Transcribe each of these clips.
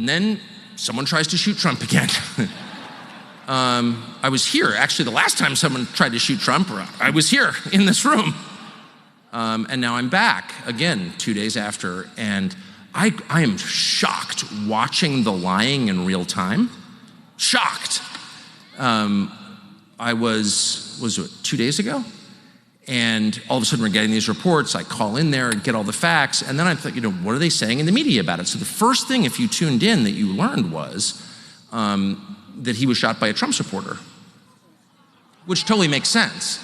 And then someone tries to shoot Trump again. I was here, actually the last time someone tried to shoot Trump, I was here in this room. And now I'm back again 2 days after, and I am shocked watching the lying in real time. Shocked. I was it 2 days ago? And all of a sudden we're getting these reports. I call in there and get all the facts, and then I thought, what are they saying in the media about it? So the first thing, if you tuned in, that you learned was that he was shot by a Trump supporter, which totally makes sense.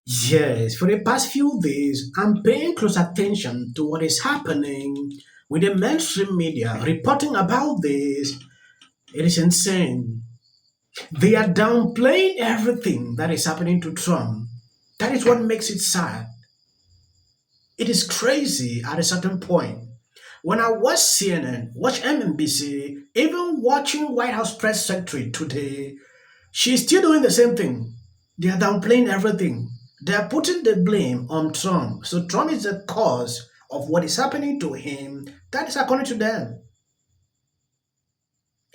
Yes, for the past few days, I'm paying close attention to what is happening with the mainstream media reporting about this. It is insane. They are downplaying everything that is happening to Trump. That is what makes it sad. It is crazy at a certain point. When I watch CNN, watch MNBC, even watching White House press secretary today, she's still doing the same thing. They are downplaying everything. They are putting the blame on Trump. So Trump is the cause of what is happening to him. That is according to them.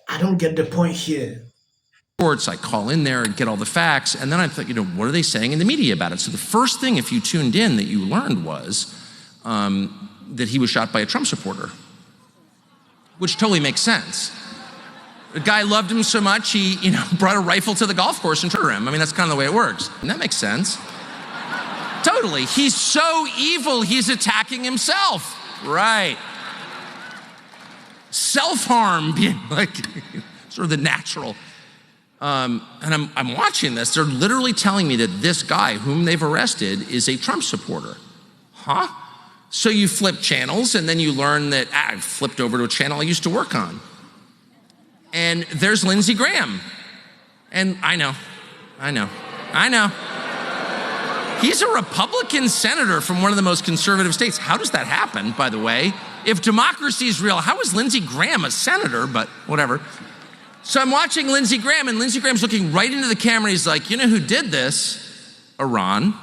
I don't get the point here. I call in there and get all the facts, and then I thought, what are they saying in the media about it? So the first thing, if you tuned in, that you learned was that he was shot by a Trump supporter, which totally makes sense. The guy loved him so much, he brought a rifle to the golf course and shot him. I mean, that's kind of the way it works. And that makes sense. Totally. He's so evil, he's attacking himself. Right. Self-harm being like sort of the natural. And I'm watching this. They're literally telling me that this guy whom they've arrested is a Trump supporter. Huh? So you flip channels, and then you learn that I flipped over to a channel I used to work on. And there's Lindsey Graham. And I know. He's a Republican senator from one of the most conservative states. How does that happen, by the way? If democracy is real, how is Lindsey Graham a senator? But whatever. So I'm watching Lindsey Graham, and Lindsey Graham's looking right into the camera. He's like, you know who did this? Iran.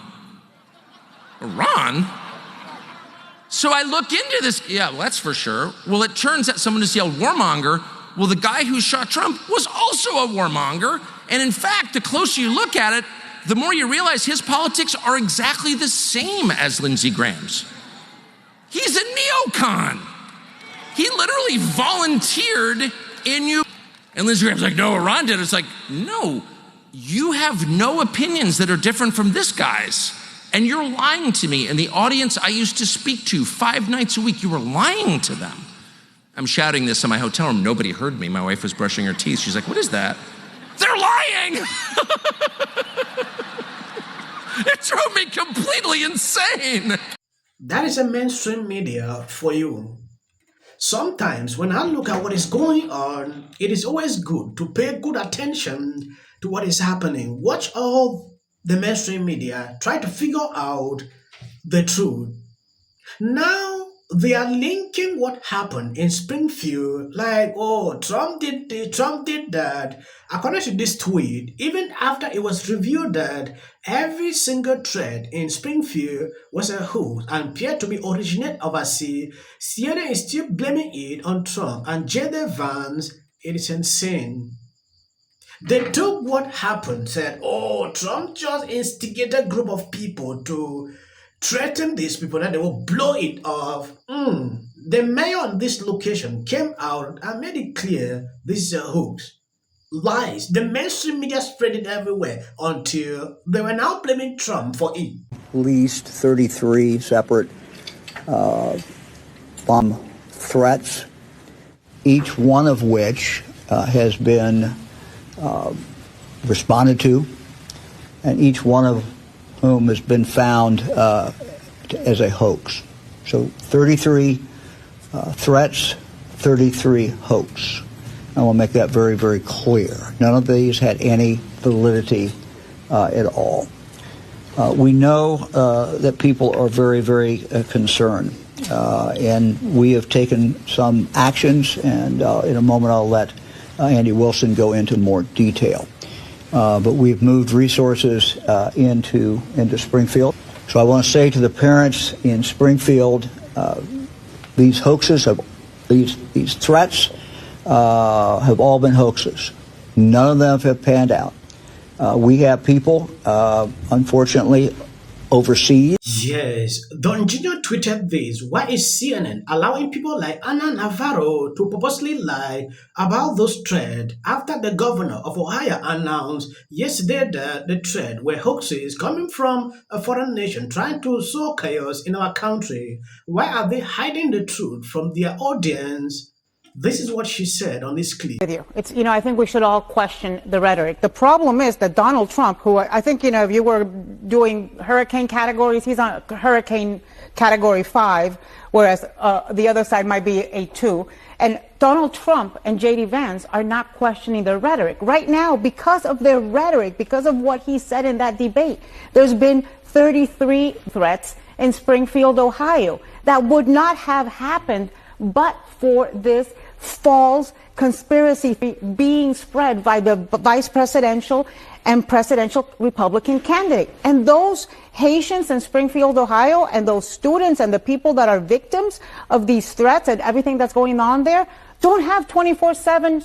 Iran? So I look into this. Yeah, well, that's for sure. Well, it turns out someone just yelled warmonger. Well, the guy who shot Trump was also a warmonger. And in fact, the closer you look at it, the more you realize his politics are exactly the same as Lindsey Graham's. He's a neocon. He literally volunteered in you. And Lindsey Graham's like, no, Iran did it. It's like, no, you have no opinions that are different from this guy's. And you're lying to me. And the audience I used to speak to 5 nights a week, you were lying to them. I'm shouting this in my hotel room. Nobody heard me. My wife was brushing her teeth. She's like, what is that? They're lying. It drove me completely insane. That is a mainstream media for you. Sometimes when I look at what is going on, it is always good to pay good attention to what is happening. Watch all the mainstream media, try to figure out the truth. Now they are linking what happened in Springfield, like, oh, Trump did this, Trump did that. According to this tweet, even after it was revealed that every single thread in Springfield was a hoax and appeared to be originated overseas, CNN is still blaming it on Trump and J.D. Vance. It is insane. They took what happened, said, oh, Trump just instigated a group of people to threaten these people that they will blow it off. The mayor on this location came out and made it clear this is a hoax. Lies. The mainstream media spread it everywhere until they were now blaming Trump for it. At least 33 separate bomb threats, each one of which has been responded to, and each one of whom has been found as a hoax. So 33 threats, 33 hoax. I want to make that very, very clear. None of these had any validity at all. We know that people are very, very concerned, and we have taken some actions, and in a moment I'll let Andy Wilson go into more detail. But we've moved resources into Springfield. So I want to say to the parents in Springfield, these hoaxes, these threats have all been hoaxes. None of them have panned out. We have people, unfortunately, overseas. Yes, Don Jr. tweeted this. Why is CNN allowing people like Ana Navarro to purposely lie about those threads after the governor of Ohio announced yesterday that the threads were hoaxes coming from a foreign nation trying to sow chaos in our country? Why are they hiding the truth from their audience? This is what she said on this clip. With you. It's, I think we should all question the rhetoric. The problem is that Donald Trump, who I think, if you were doing hurricane categories, he's on hurricane category 5, whereas the other side might be a 2. And Donald Trump and J.D. Vance are not questioning the rhetoric. Right now, because of their rhetoric, because of what he said in that debate, there's been 33 threats in Springfield, Ohio. That would not have happened but for this false conspiracy being spread by the vice presidential and presidential Republican candidate. And those Haitians in Springfield, Ohio, and those students and the people that are victims of these threats and everything that's going on there don't have 24/7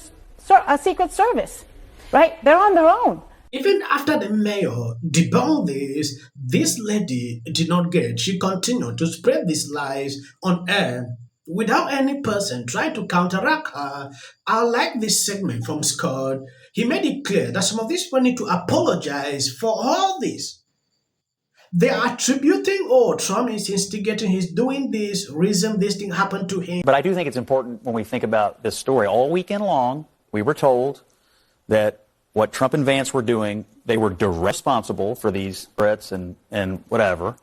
Secret Service, right? They're on their own. Even after the mayor debunked this lady did not get. She continued to spread these lies on air without any person trying to counteract her. I like this segment from Scott. He made it clear that some of these people need to apologize for all this. They are attributing, Trump is instigating, he's doing this, reason this thing happened to him. But I do think it's important when we think about this story. All weekend long, we were told that what Trump and Vance were doing, they were directly responsible for these threats and whatever.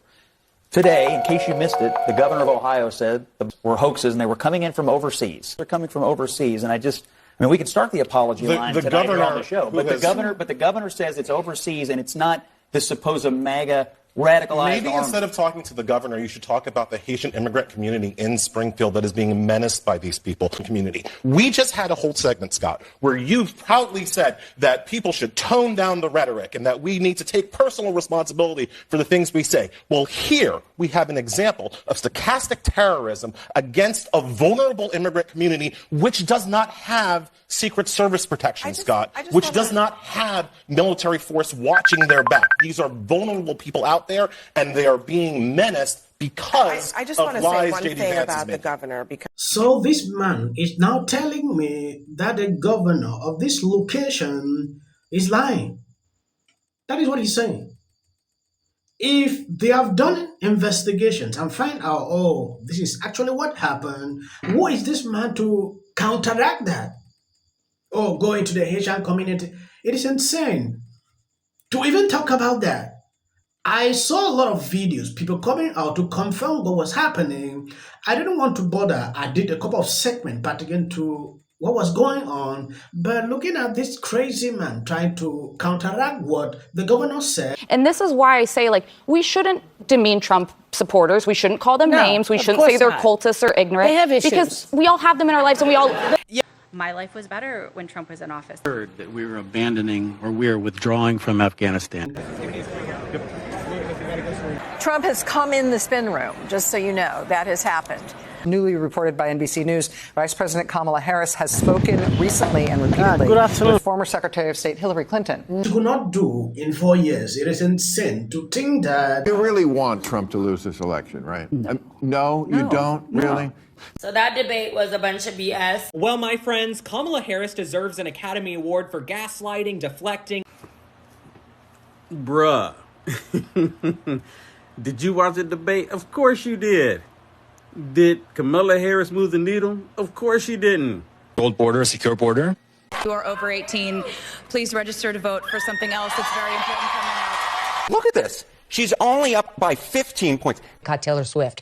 Today, in case you missed it, the governor of Ohio said they were hoaxes and they were coming in from overseas. They're coming from overseas, and we can start the apology line tonight here on the show. But the governor says it's overseas and it's not this supposed MAGA radicalized Maybe army. Instead of talking to the governor, you should talk about the Haitian immigrant community in Springfield that is being menaced by these people. Community. We just had a whole segment, Scott, where you proudly said that people should tone down the rhetoric and that we need to take personal responsibility for the things we say. Well, here we have an example of stochastic terrorism against a vulnerable immigrant community which does not have Secret Service protection, Scott, which does not have military force watching their back. These are vulnerable people out there, and they are being menaced because I just of want to say lies one J.D. thing Vance about is the making. governor. Because So this man is now telling me that the governor of this location is lying. That is what he's saying. If they have done investigations and find out, this is actually what happened, who is this man to counteract that? Go into the Haitian community. It is insane to even talk about that. I saw a lot of videos, people coming out to confirm what was happening. I didn't want to bother. I did a couple of segments pertaining to what was going on. But looking at this crazy man trying to counteract what the governor said. And this is why I say, we shouldn't demean Trump supporters. We shouldn't call them names. We shouldn't say they're cultists or ignorant. They have issues. Because we all have them in our lives, and we all... My life was better when Trump was in office. Heard that we were abandoning or we are withdrawing from Afghanistan. Trump has come in the spin room, just so you know. That has happened. Newly reported by NBC News, Vice President Kamala Harris has spoken recently and repeatedly with former Secretary of State Hillary Clinton. You could not do in 4 years. It is insane to think that... You really want Trump to lose this election, right? No, you don't? Really? So that debate was a bunch of BS. Well, my friends, Kamala Harris deserves an Academy Award for gaslighting, deflecting. Bruh. Did you watch the debate? Of course you did. Did Kamala Harris move the needle? Of course she didn't. Gold border, secure border. If you are over 18, please register to vote for something else that's very important coming up. Look at this. She's only up by 15 points. Got Taylor Swift.